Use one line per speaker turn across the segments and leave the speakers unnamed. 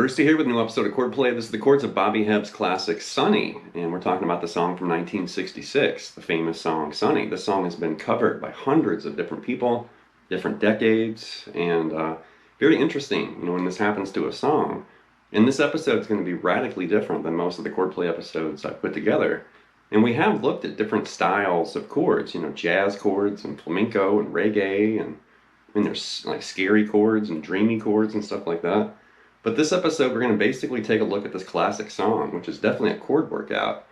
Brucey here with a new episode of Chordplay. This is the chords of Bobby Hebb's classic Sunny, and we're talking about the song from 1966, the famous song Sunny. This song has been covered by hundreds of different people, different decades, and very interesting, when this happens to a song. And this episode is going to be radically different than most of the Chordplay episodes I've put together. And we have looked at different styles of chords, jazz chords and flamenco and reggae, and there's like scary chords and dreamy chords and stuff like that. But this episode, we're going to basically take a look at this classic song, which is definitely a chord workout.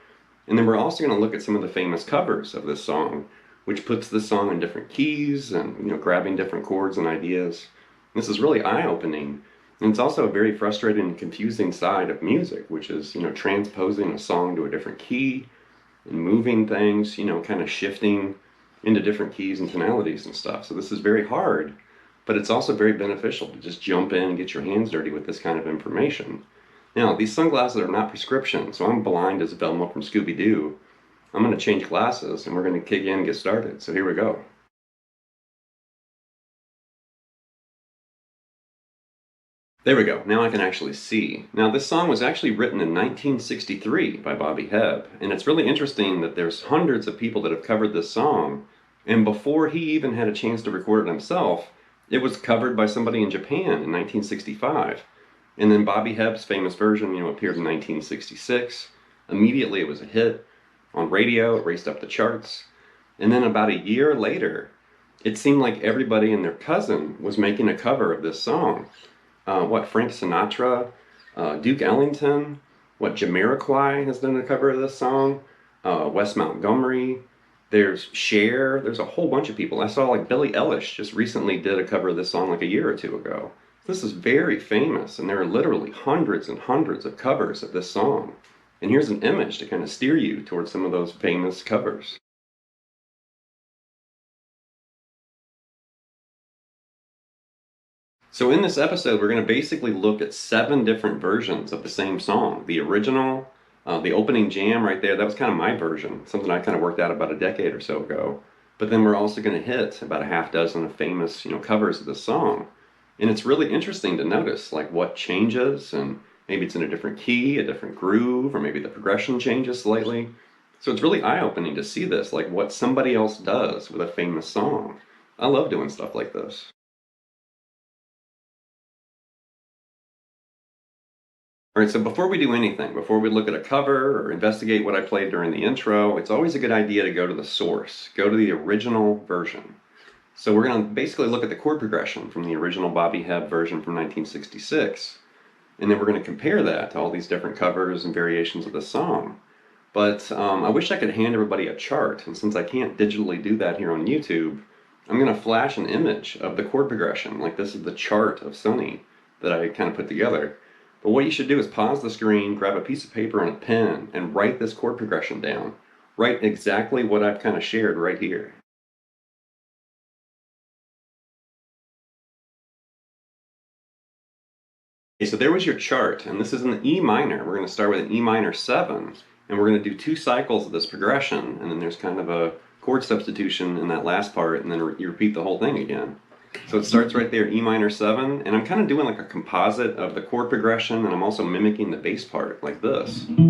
And then we're also going to look at some of the famous covers of this song, which puts this song in different keys and, grabbing different chords and ideas. This is really eye-opening. And it's also a very frustrating and confusing side of music, which is, transposing a song to a different key and moving things, kind of shifting into different keys and tonalities and stuff. So this is very hard. But it's also very beneficial to just jump in and get your hands dirty with this kind of information. Now, these sunglasses are not prescription, so I'm blind as Velma from Scooby-Doo. I'm going to change glasses, and we're going to kick in and get started. So here we go. There we go. Now I can actually see. Now, this song was actually written in 1963 by Bobby Hebb, and it's really interesting that there's hundreds of people that have covered this song, and before he even had a chance to record it himself, it was covered by somebody in Japan in 1965. And then Bobby Hebb's famous version, appeared in 1966. Immediately it was a hit on radio, it raced up the charts. And then about a year later, it seemed like everybody and their cousin was making a cover of this song. Frank Sinatra, Duke Ellington, Jamiroquai has done a cover of this song, Wes Montgomery. There's Cher, there's a whole bunch of people. I saw like Billie Ellish just recently did a cover of this song like a year or two ago. This is very famous, and there are literally hundreds and hundreds of covers of this song. And here's an image to kind of steer you towards some of those famous covers. So in this episode, we're going to basically look at 7 different versions of the same song. The original, the opening jam right there, that was kind of my version, something I kind of worked out about a decade or so ago. But then we're also going to hit about a half dozen of famous, covers of the song. And it's really interesting to notice like what changes, and maybe it's in a different key, a different groove, or maybe the progression changes slightly. So it's really eye-opening to see this, like what somebody else does with a famous song. I love doing stuff like this. All right, so before we do anything, before we look at a cover or investigate what I played during the intro, it's always a good idea to go to the source, go to the original version. So we're going to basically look at the chord progression from the original Bobby Hebb version from 1966, and then we're going to compare that to all these different covers and variations of the song. But I wish I could hand everybody a chart, and since I can't digitally do that here on YouTube, I'm going to flash an image of the chord progression, like this is the chart of Sunny that I kind of put together. But what you should do is pause the screen, grab a piece of paper and a pen, and write this chord progression down. Write exactly what I've kind of shared right here. Okay, so there was your chart, and this is in the E minor. We're going to start with an E minor 7, and we're going to do 2 cycles of this progression, and then there's kind of a chord substitution in that last part, and then you repeat the whole thing again. So it starts right there, E minor 7, and I'm kind of doing like a composite of the chord progression, and I'm also mimicking the bass part like this. Alright,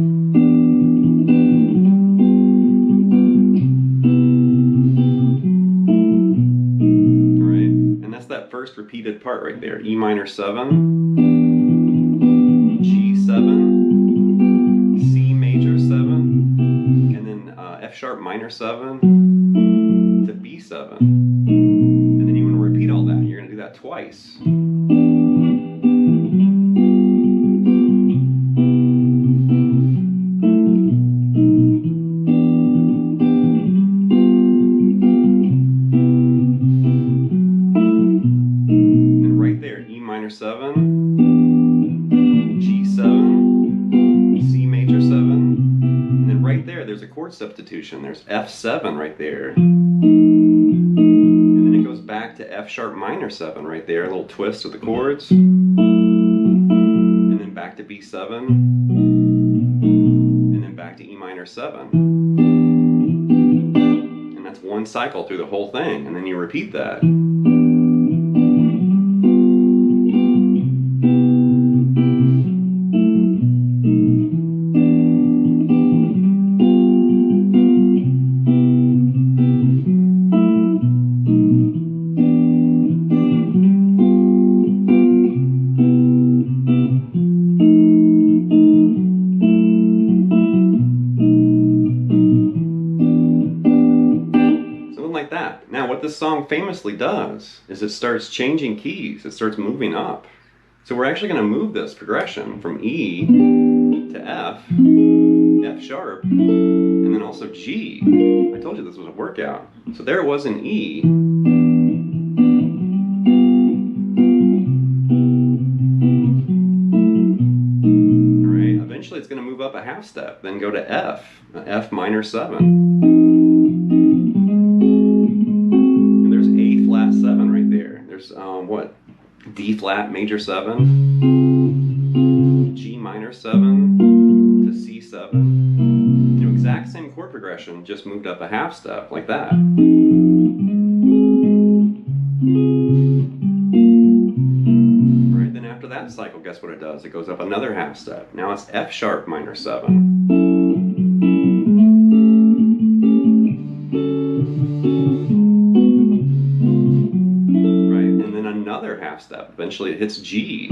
and that's that first repeated part right there, E minor 7, G7, C major 7, and then F sharp minor 7 to B7. Twice. And right there, E minor 7, G7, C major 7, and then right there, there's a chord substitution. There's F7 right there. Back to F sharp minor 7 right there, a little twist of the chords, and then back to B7, and then back to E minor 7, and that's one cycle through the whole thing, and then you repeat that. like that. Now, what this song famously does is it starts changing keys. It starts moving up. So we're actually going to move this progression from E to F, F sharp, and then also G. I told you this was a workout. So there it was in E. All right, eventually it's going to move up a half step, then go to F, F minor 7. And there's A flat 7 right there. There's what? D flat major 7, G minor 7 to C7. You know, exact same chord progression, just moved up a half step like that. Right, then after that cycle, guess what it does? It goes up another half step. Now it's F sharp minor 7. Another half step. Eventually it hits G.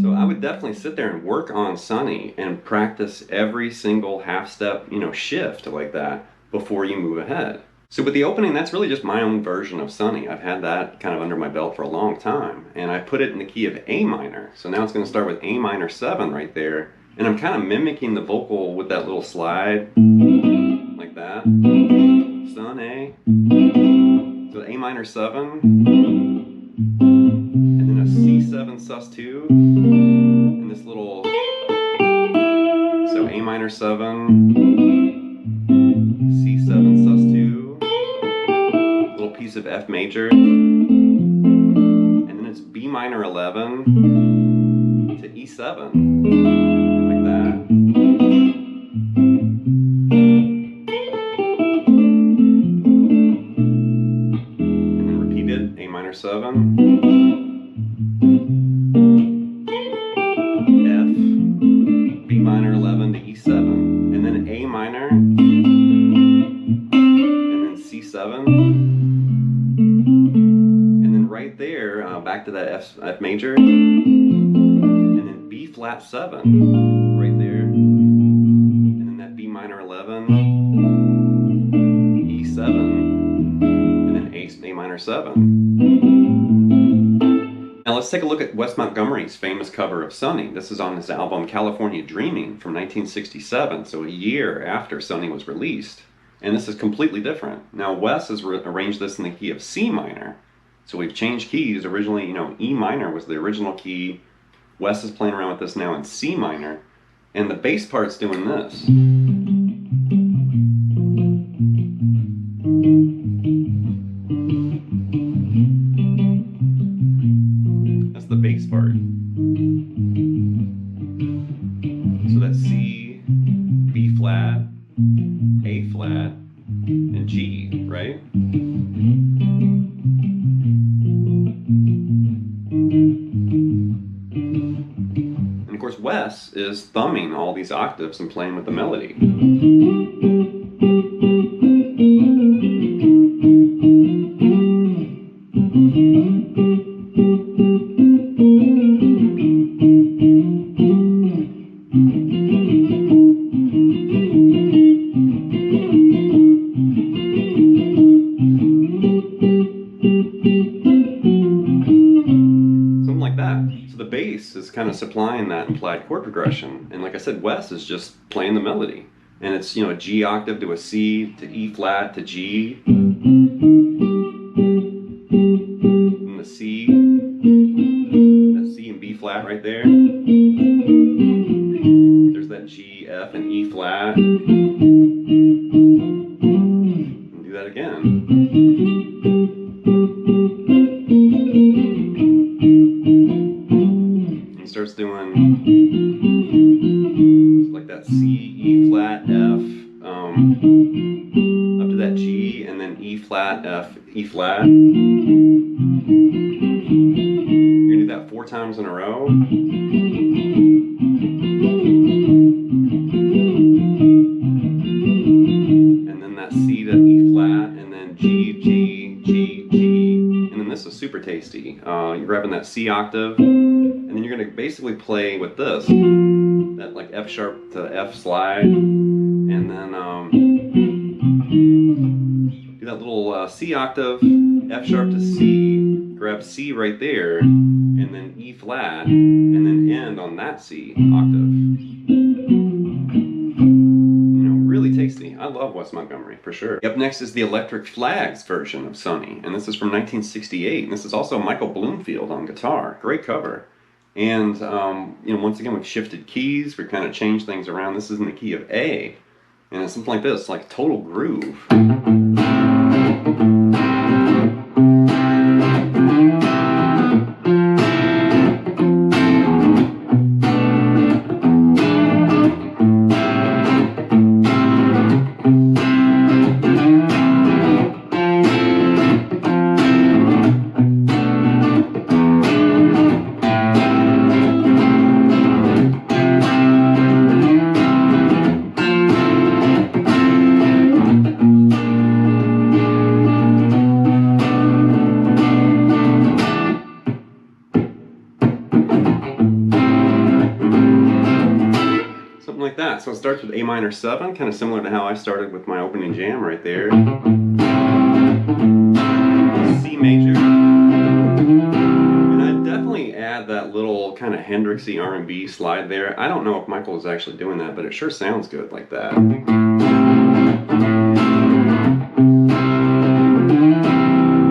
So I would definitely sit there and work on Sunny and practice every single half step, you know, shift like that before you move ahead. So with the opening, that's really just my own version of Sunny. I've had that kind of under my belt for a long time, and I put it in the key of A minor. So now it's going to start with A minor 7 right there. And I'm kind of mimicking the vocal with that little slide, like that. Sun, A. So A minor 7, and then a C7 sus2, and this little, so A minor 7, C7 sus2, little piece of F major, and then it's B minor 11 to E7. And then repeat it, A minor 7, F, B minor 11 to E7, and then A minor, and then C7, and then right there, back to that F major, and then B flat 7, right there, and then that B minor 11, E7, and then A minor 7. Now let's take a look at Wes Montgomery's famous cover of Sunny. This is on his album California Dreaming from 1967, so a year after Sunny was released. And this is completely different. Now Wes has arranged this in the key of C minor. So we've changed keys. Originally, you know, E minor was the original key. Wes is playing around with this now in C minor. And the bass part's doing this. That's the bass part. So that's C, B flat, A flat, and G, right? And of course, Wes is thumbing all these octaves and playing with the melody. Is kind of supplying that implied chord progression, and like I said, Wes is just playing the melody, and it's, you know, a G octave to a C to E flat to G, and the C, that C and B flat right there. There's that G, F, and E flat. And do that again. Starts doing like that C, E flat, F, up to that G, and then E flat, F, E flat. You're gonna do that 4 times in a row. And then that C to E flat, and then G, G, G, G. And then this is super tasty. You're grabbing that C octave, and then you're going to basically play with this, that like F sharp to F slide, and then do that little C octave, F sharp to C, grab C right there, and then E flat, and then end on that C octave. Really tasty. I love Wes Montgomery, for sure. Up next is the Electric Flags version of Sunny, and this is from 1968, and this is also Michael Bloomfield on guitar. Great cover. And, once again, we've shifted keys, we've kind of changed things around. This is in the key of A, and it's something like this, like total groove. Like that. So it starts with A minor 7, kind of similar to how I started with my opening jam right there. C major. And I'd definitely add that little kind of Hendrixy R&B slide there. I don't know if Michael is actually doing that, but it sure sounds good like that. And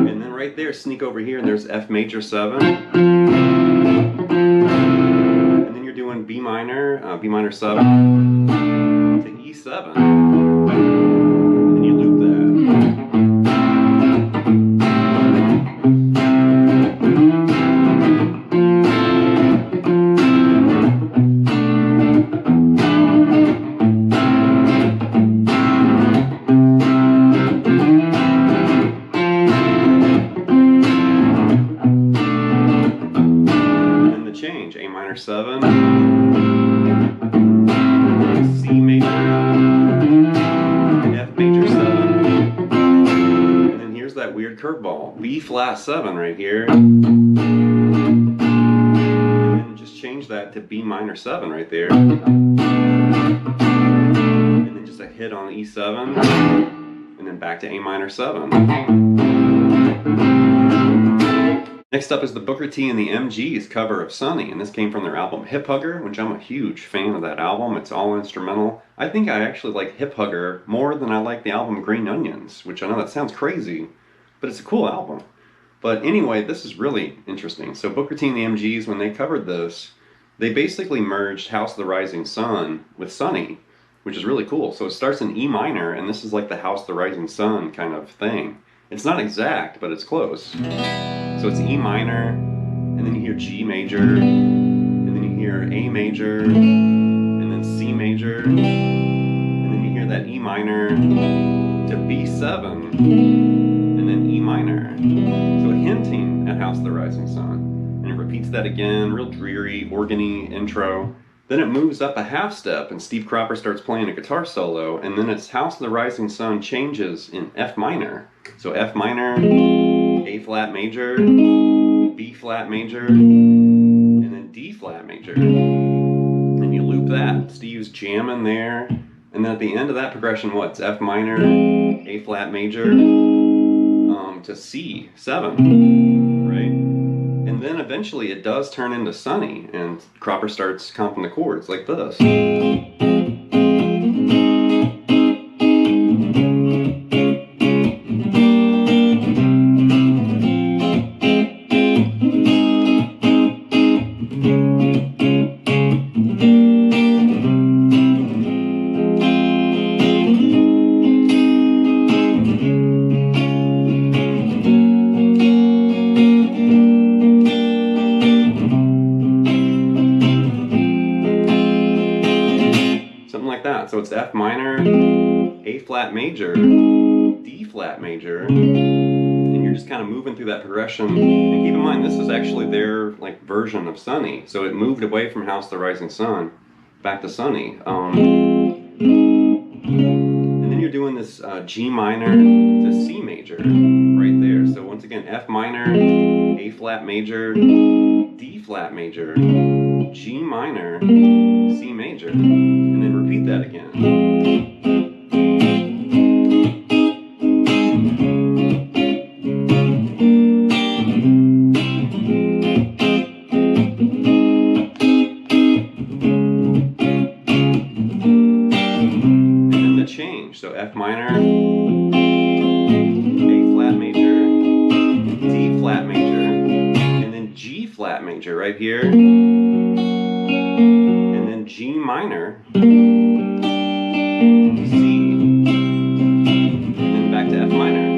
then right there, sneak over here, and there's F major 7. B minor 7 to E7, and you loop that. And the change, A minor 7. Curveball, B flat 7 right here, and then just change that to B minor 7 right there, and then just a hit on E7, and then back to A minor 7. Next up is the Booker T and the MGs cover of Sunny, and this came from their album Hip Hugger, which I'm a huge fan of that album. It's all instrumental. I think I actually like Hip Hugger more than I like the album Green Onions, which I know that sounds crazy, but it's a cool album. But anyway, this is really interesting. So Booker T and the MGs, when they covered this, they basically merged House of the Rising Sun with Sunny, which is really cool. So it starts in E minor, and this is like the House of the Rising Sun kind of thing. It's not exact, but it's close. So it's E minor, and then you hear G major, and then you hear A major, and then C major, and then you hear that E minor to B7, and then E minor. So hinting at House of the Rising Sun. And it repeats that again, real dreary, organy intro. Then it moves up a half step and Steve Cropper starts playing a guitar solo, and then it's House of the Rising Sun changes in F minor. So F minor, A flat major, B flat major, and then D flat major. And you loop that. Steve's jamming there. And then at the end of that progression, what's F minor, A flat major, to C7, right? And then eventually it does turn into Sunny, and Cropper starts comping the chords like this. So it's F minor, A flat major, D flat major, and you're just kind of moving through that progression. And keep in mind, this is actually their like version of Sunny. So it moved away from House of the Rising Sun back to Sunny. And then you're doing this G minor to C major right there. So once again, F minor, A flat major, D flat major, G minor, C major, and then repeat that again. So F minor, A flat major, D flat major, and then G flat major right here, and then G minor, C, and then back to F minor.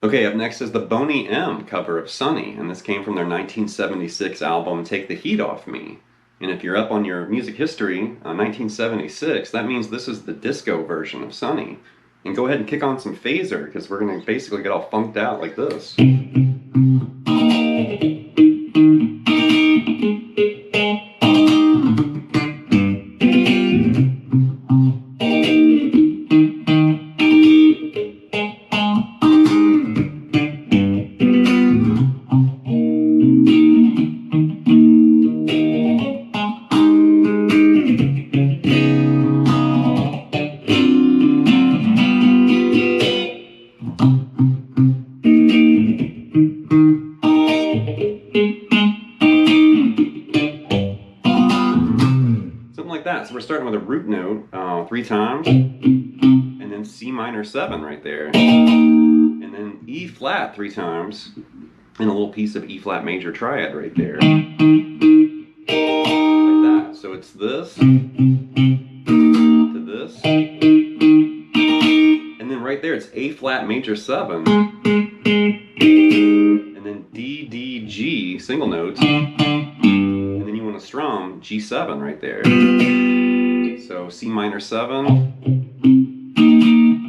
Okay, up next is the Boney M cover of Sunny, and this came from their 1976 album Take the Heat Off Me. And if you're up on your music history, 1976, that means this is the disco version of Sunny. And go ahead and kick on some phaser, because we're going to basically get all funked out like this. So we're starting with a root note 3 times, and then C minor 7 right there, and then E flat 3 times, and a little piece of E flat major triad right there, like that. So it's this to this, and then right there it's A flat major 7, and then D, D, G single notes, and then you want to strum G7 right there. So C minor 7,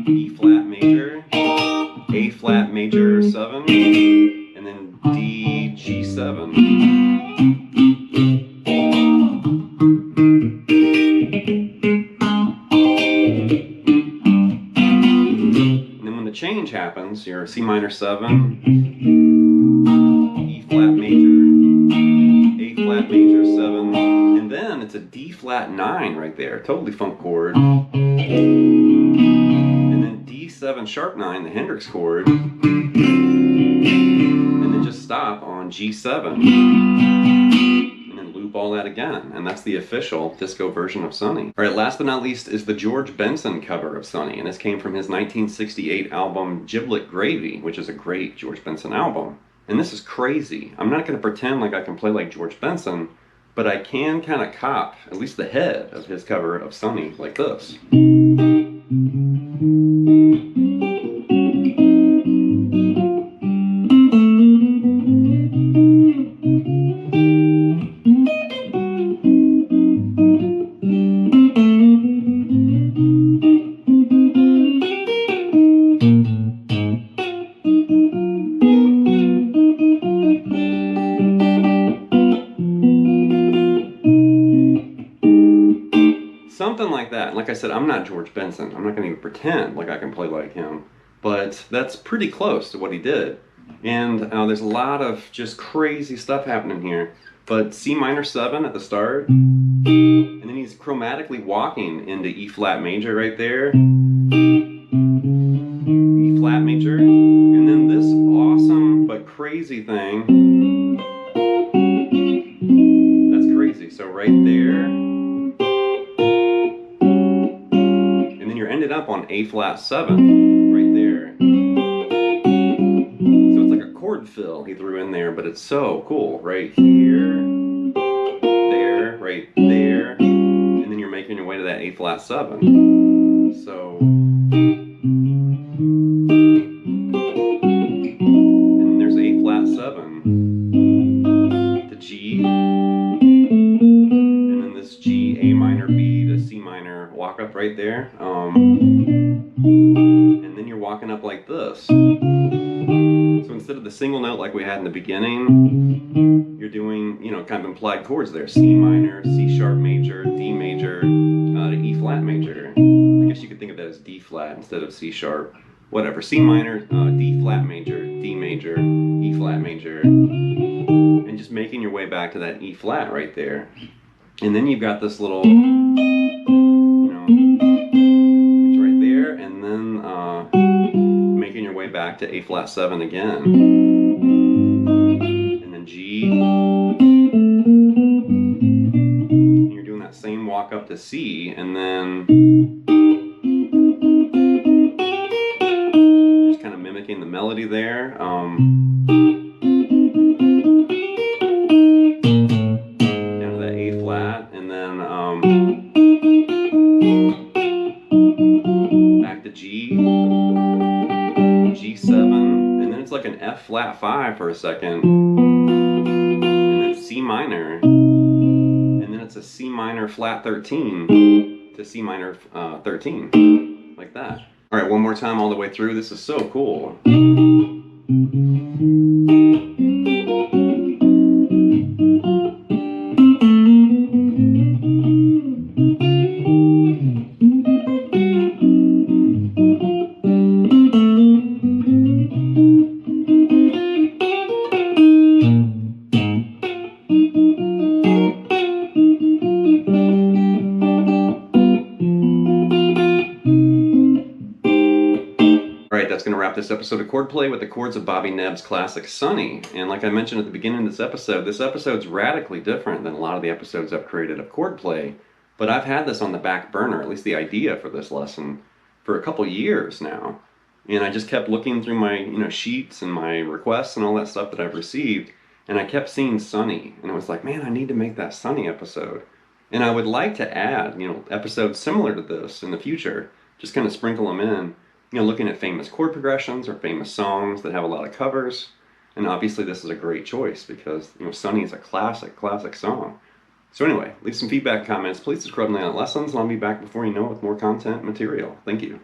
E flat major, A flat major 7, and then D, G7. And then when the change happens, your C minor 7, E flat major, A flat major 7, and then it's a D flat 9 right there, totally funk chord. And then D7 sharp 9, the Hendrix chord. And then just stop on G7. And then loop all that again. And that's the official disco version of Sunny. Alright, last but not least is the George Benson cover of Sunny. And this came from his 1968 album Giblet Gravy, which is a great George Benson album. And this is crazy. I'm not going to pretend like I can play like George Benson, but I can kind of cop at least the head of his cover of Sunny like this. Something like that. Like I said, I'm not George Benson. I'm not going to even pretend like I can play like him. But that's pretty close to what he did. And there's a lot of just crazy stuff happening here. But C minor 7 at the start. And then he's chromatically walking into E flat major right there. E flat major. And then this awesome but crazy thing. That's crazy. So right there. Ended up on A flat 7 right there. So it's like a chord fill he threw in there, but it's so cool. Right here, there, right there, and then you're making your way to that A flat 7. So, and there's A flat 7 to G, and then this G, A minor, B to C minor walk up right there. And then you're walking up like this. So instead of the single note like we had in the beginning, you're doing, you know, kind of implied chords there. C minor, C sharp major, D major, to E flat major. Like guess you could think of that as D flat instead of C sharp. Whatever. C minor, D flat major, D major, E flat major, and just making your way back to that E flat right there. And then you've got this little, it's right there, and then making your way back to A flat 7 again, and then G. And you're doing that same walk up to C, and then just kind of mimicking the melody there. Down to that A flat, and then back to G, G7, and then it's like an F flat 5 for a second, and then C minor, and then it's a C minor flat 13 to C minor 13, like that. All right, one more time all the way through. This is so cool. That's going to wrap this episode of Chordplay with the chords of Bobby Nebb's classic Sunny. And like I mentioned at the beginning of this episode's radically different than a lot of the episodes I've created of Chordplay. But I've had this on the back burner, at least the idea for this lesson, for a couple years now. And I just kept looking through my sheets and my requests and all that stuff that I've received. And I kept seeing Sunny. And I was like, man, I need to make that Sunny episode. And I would like to add, episodes similar to this in the future. Just kind of sprinkle them in. Looking at famous chord progressions or famous songs that have a lot of covers. And obviously this is a great choice because, Sunny is a classic song. So anyway, leave some feedback comments. Please subscribe to Leonard Lessons, and I'll be back before you know it with more content and material. Thank you.